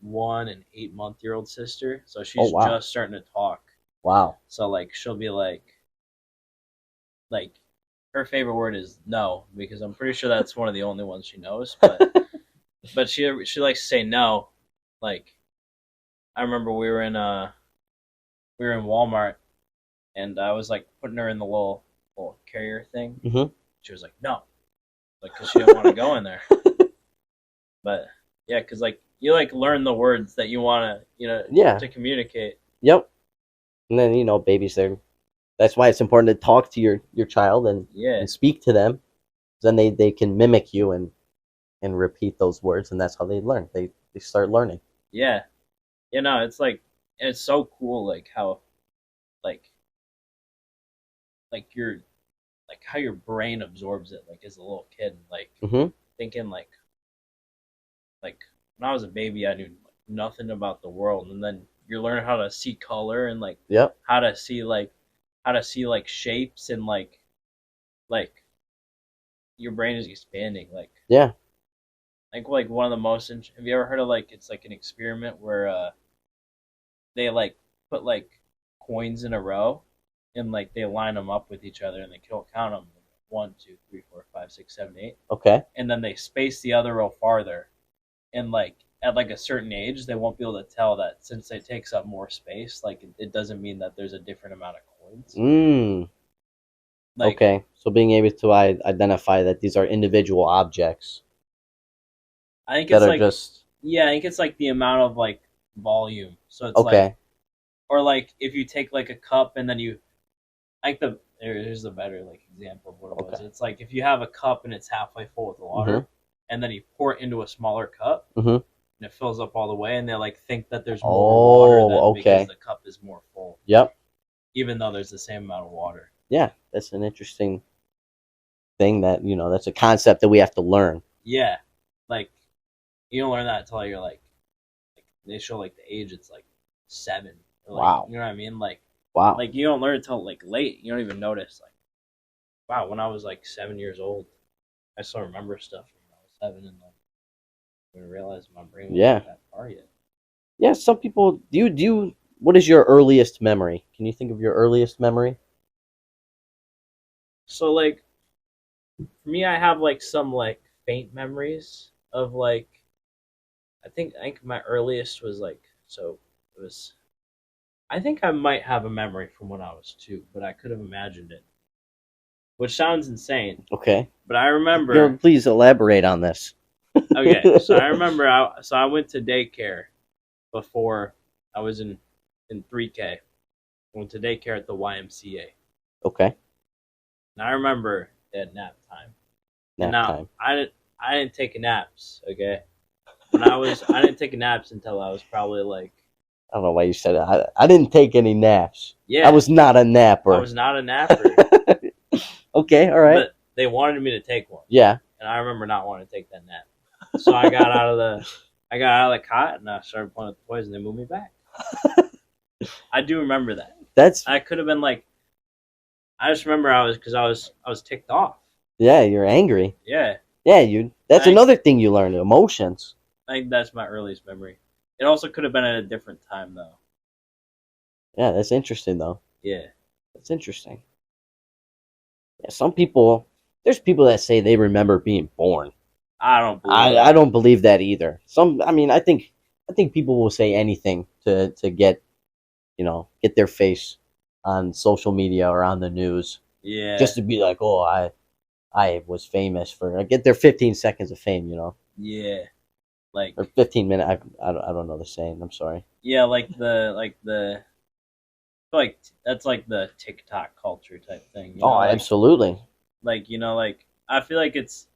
1 and 8 month-year-old sister, so Oh she's wow. just starting to talk. Wow. So like she'll be like her favorite word is no because I'm pretty sure that's one of the only ones she knows. But she likes to say no. Like I remember we were in Walmart and I was like putting her in the little carrier thing. Hmm. She was like no, like because she didn't want to go in there. But yeah, because like you like learn the words that you want to Yeah. to communicate. Yep. And then babies there. That's why it's important to talk to your child Yeah, and speak to them. Then they can mimic you and repeat those words, and that's how they learn. They start learning. yeah, it's like it's so cool like how like your like how your brain absorbs it like as a little kid like Hmm. thinking like when I was a baby I knew like, nothing about the world and then you learn how to see color and like Yep. how to see like shapes and like your brain is expanding Yeah. like one of the most have you ever heard of like it's like an experiment where they like put like coins in a row and like they line them up with each other and they count them 1, 2, 3, 4, 5, 6, 7, 8 Okay. and then they space the other row farther and like at like a certain age they won't be able to tell that since it takes up more space like it doesn't mean that there's a different amount of coins Mm. like Okay. So being able to identify that these are individual objects I think that it's are like just yeah I think it's like the amount of like volume so it's like okay. or like if you take like a cup and then you like here's the better like example of what it was Okay. it's like if you have a cup and it's halfway full with Hmm. water and then you pour it into a smaller cup Hmm. and it fills up all the way and they like think that there's more water Oh, then because okay. the cup is more full Yep. even though there's the same amount of water. Yeah, that's an interesting. thing that that's a concept that we have to learn. Yeah, like you don't learn that until you're like they show like the age. It's like 7, or like Wow. you know what I mean. Like Wow. like you don't learn until like late. You don't even notice. Like wow, when I was like 7 years old, I still remember stuff from when I was 7, and like I didn't realize my brain Yeah. wasn't that far yet. Yeah. Some people do. What is your earliest memory? Can you think of your earliest memory? So like for me, I have like some like faint memories of like I think my earliest was like so it was. I think I might have a memory from when I was 2, but I could have imagined it, which sounds insane. Okay. But I remember. Please elaborate on this. Okay, so I remember. I went to daycare before I was in 3K. I went to daycare at the YMCA, Okay. and I remember at nap time. And Nap now time. I didn't take naps. Okay, I didn't take naps until I was probably like I don't know why you said it. I didn't take any naps. I yeah. was not a napper. I was not a napper, Okay. All right. but they wanted me to take one, Yeah. and I remember not wanting to take that nap. So I got out of the cot and I started playing with the toys, and they moved me back. I do remember that. That's I could have been like, I just remember I was ticked off. yeah. You're angry. Yeah, Yeah. You. That's I, another thing you learn. Emotions. I think that's my earliest memory. It also could have been at a different time though. Yeah. That's interesting though. Yeah, That's interesting. Yeah. Some people. There's people that say they remember being born. I don't believe I that. don't believe that either. I mean, I think people will say anything to get get their face on social media or on the news Yeah, just to be like, oh, I was famous for get their 15 seconds of fame, yeah, like or 15 minute. I don't know the saying. I'm sorry. yeah, like that's like the TikTok culture type thing. Oh, absolutely. Like I feel like it's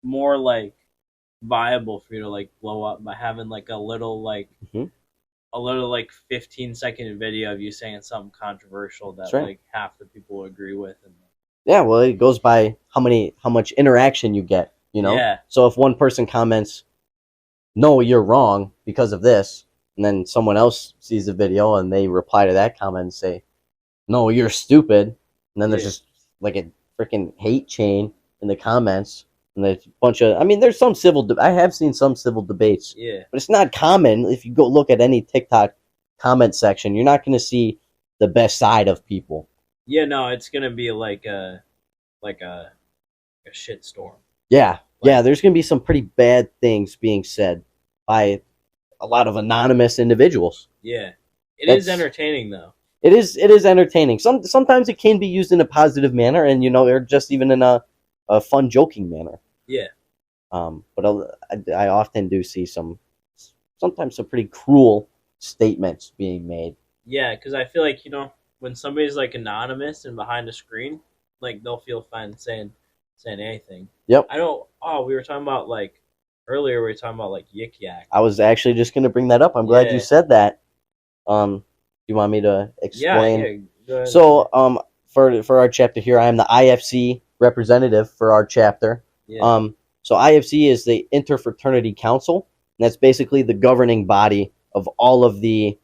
more like viable for you to like blow up by having like Hmm. a little like 15-second video of you saying something controversial That's that right. like half the people agree with, and Yeah, well, it goes by how much interaction you get. yeah, So if one person comments, "No, you're wrong because of this," and then someone else sees the video and they reply to that comment and say, "No, you're stupid," and then there's yeah, just like a freaking hate chain in the comments, and there's a bunch of. I mean, there's some I have seen some civil debates, yeah, but it's not common. If you go look at any TikTok comment section, you're not going to see the best side of people. yeah. No, it's gonna be like a shit storm. Yeah, Like yeah. There's going to be some pretty bad things being said by a lot of anonymous individuals. yeah, it is That's entertaining though. it is entertaining. Sometimes it can be used in a positive manner, and or just even in a fun, joking manner. Yeah, But I often do see sometimes some pretty cruel statements being made. yeah, because I feel like when somebody's like anonymous and behind a screen, like they'll feel fine saying anything. Yep. I don't. Oh, we were talking about like earlier. We were talking about like Yik Yak. I was actually just going to bring that up. I'm glad you Yeah, said that. You want me to yeah, explain? yeah. Go ahead. So, for our chapter here, I am the IFC representative for our chapter. Yeah, So IFC is the Interfraternity Council, and that's basically the governing body of all of the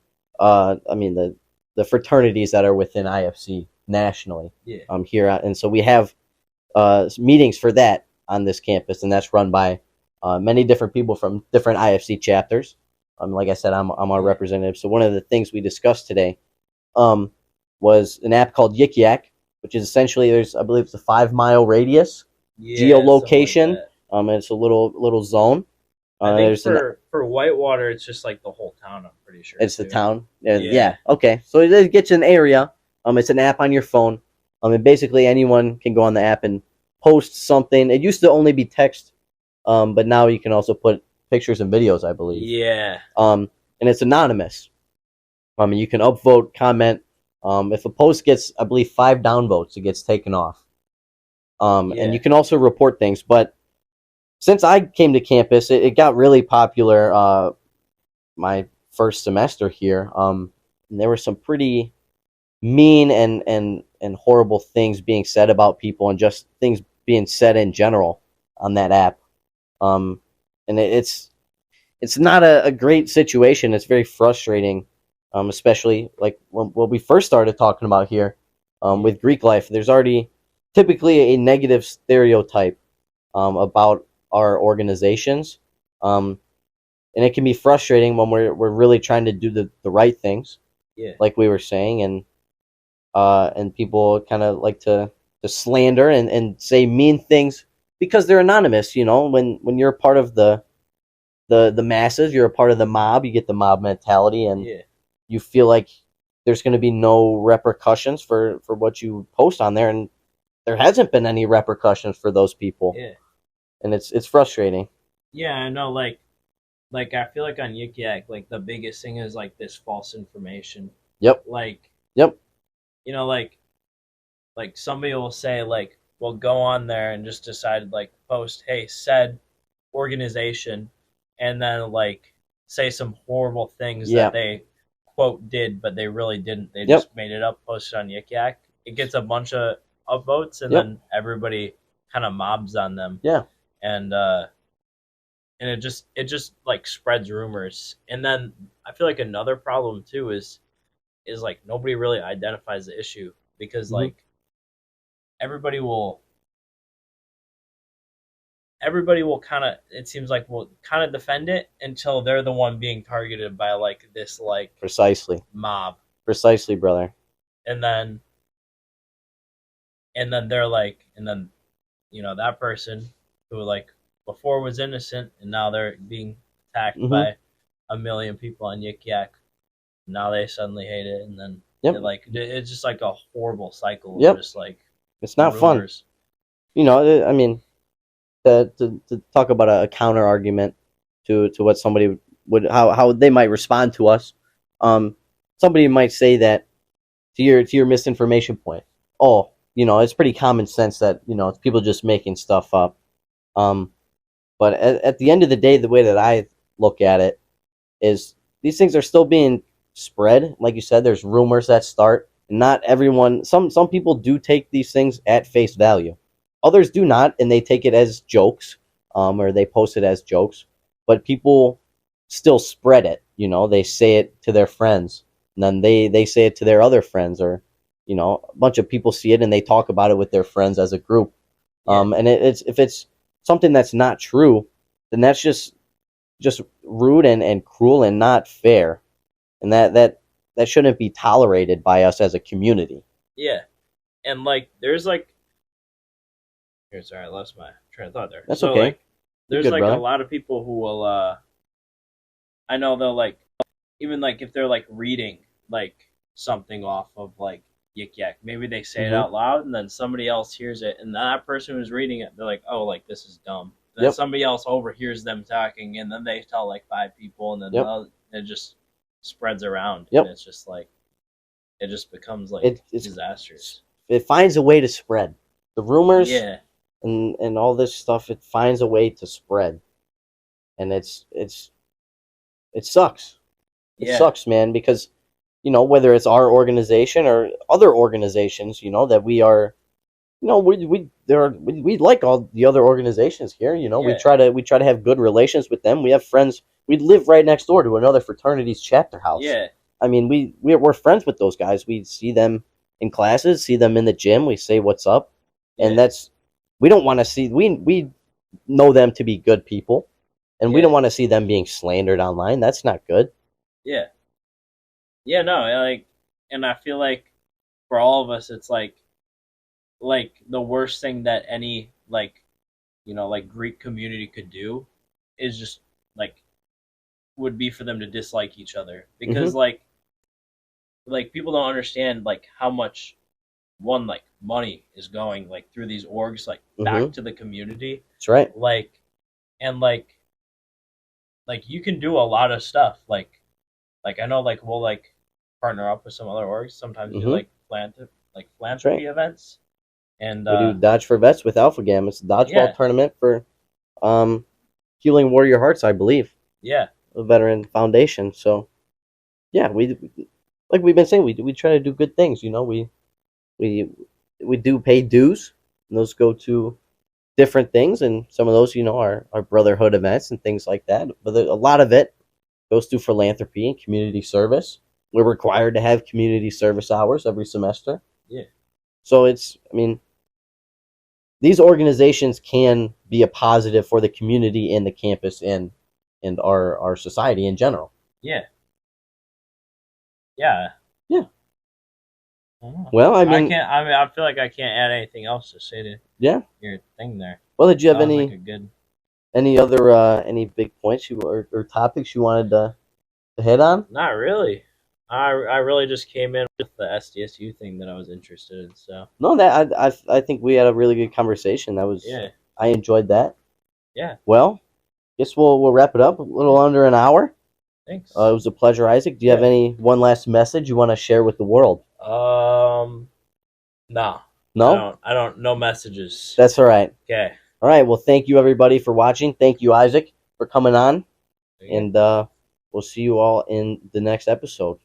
fraternities that are within IFC nationally. yeah, Here, and so we have meetings for that on this campus, and that's run by many different people from different IFC chapters. Like I said, I'm our yeah, representative. So one of the things we discussed today um, was an app called Yik Yak, which is essentially I believe it's a 5 mile radius yeah. Something like geolocation. that. And it's a little zone. I think There's for Whitewater, it's just like the whole town. I'm pretty sure. it's the too. town. Yeah. Yeah. Okay. So it gets an area. It's an app on your phone. And basically anyone can go on the app and post something. It used to only be text, but now you can also put pictures and videos, I believe. Yeah. And it's anonymous. You can upvote, comment. If a post gets, I believe, 5 downvotes, it gets taken off. Yeah. And you can also report things. But since I came to campus, it got really popular my first semester here. And there were some pretty mean and horrible things being said about people, and just things being said in general on that app. Um, and it's not a great situation. It's very frustrating, especially like when we first started talking about here with Greek life. There's already typically a negative stereotype about our organizations, um, and it can be frustrating when we're really trying to do the right things, Yeah. like we were saying, and people kind of like to slander and say mean things because they're anonymous. When you're a part of the masses, you're a part of the mob, you get the mob mentality, and Yeah. you feel like there's going to be no repercussions for what you post on there, and there hasn't been any repercussions for those people, Yeah. and it's frustrating. Yeah, I know. Like I feel like on Yik Yak, like the biggest thing is like this false information. Yep. Like Yep. you know, like somebody will say like, "Well, go on there and just decide like post, hey, said organization," and then like say some horrible things that Yeah. they quote did, but they really didn't. They Yep. just made it up, posted on Yik Yak. It gets a bunch of upvotes, and Yep. then everybody kind of mobs on them, Yeah. and it just like spreads rumors. And then I feel like another problem too is like nobody really identifies the issue because Hmm. like everybody will everybody will kind of, it seems like, will kind of defend it until they're the one being targeted by like this like Precisely. mob, Precisely, brother. and then they're like, and then that person who like before was innocent and now they're being attacked Hmm. by a million people on Yik Yak. Now they suddenly hate it, and then Yep. it's just like a horrible cycle of Yep. just like It's not fun. rumors. I mean, to talk about a counter argument to what somebody would how they might respond to us. Um, Somebody might say that to your misinformation point. Oh, it's pretty common sense that it's people just making stuff up. Um, but at the end of the day, the way that I look at it is these things are still being spread. Like you said, there's rumors that start. Not everyone. Some people do take these things at face value. Others do not, and they take it as jokes, or they post it as jokes. But people still spread it. They say it to their friends, and then they say it to their other friends, or a bunch of people see it and they talk about it with their friends as a group. Yeah, And it's if it's something that's not true, then that's just rude and cruel and not fair, and that shouldn't be tolerated by us as a community. yeah, and like there's like, here, sorry, I lost my train of thought there. That's So okay. like You're there's good, like a brother. lot of people who will I know they'll like, even like if they're like reading like something off of like Yik Yak, maybe they say it Hmm. out loud and then somebody else hears it, and that person who's reading it, they're like, oh, like this is dumb. Then Yep. somebody else overhears them talking, and then they tell like five people, and then Yep. it just spreads around, and Yep. it's just like it just becomes like It's disastrous. it finds a way to spread the rumors Yeah, and all this stuff. It finds a way to spread, and it sucks. It yeah, sucks, man, because whether it's our organization or other organizations, that we are, we like all the other organizations here. We yeah, try to have good relations with them. We have friends. We live right next door to another fraternity's chapter house. yeah, I mean, we're friends with those guys. We see them in classes, see them in the gym. We say what's up, and yeah, we don't want to see we know them to be good people, and we yeah, don't want to see them being slandered online. That's not good. yeah, yeah. No, like, and I feel like for all of us, it's like the worst thing that any like like Greek community could do is just like would be for them to dislike each other, because Hmm. like people don't understand like how much one like money is going like through these orgs like back Hmm. to the community, That's right. like, and like you can do a lot of stuff like I know like we'll like partner up with some other orgs sometimes, do Hmm. like That's right. philanthropy events, and We do Dodge for Vets with Alpha Gam. It's a dodgeball yeah, tournament for um, Healing Warrior Hearts, I believe, yeah, a veteran foundation. So yeah, like we've been saying, we try to do good things. We we do pay dues, and those go to different things, and some of those, are brotherhood events and things like that. But a lot of it goes through philanthropy and community service. We're required to have community service hours every semester. Yeah. So these organizations can be a positive for the community and the campus and our society in general. Yeah. Yeah. Yeah. I don't know. Well, I can't. I mean, I feel like I can't add anything else to say to yeah. your thing there. Well, did you have Sounds like a good. any other any big points or topics you wanted to hit on? Not really. I really just came in with the SDSU thing that I was interested in. So No, that I think we had a really good conversation. yeah, I enjoyed that. yeah. Well, guess we'll wrap it up. A little under an hour. Thanks. It was a pleasure, Isaac. Do you have any one last message you want to share with the world? No. No? I don't. No messages. That's all right. Okay. All right. Well, thank you everybody for watching. Thank you, Isaac, for coming on, and we'll see you all in the next episode.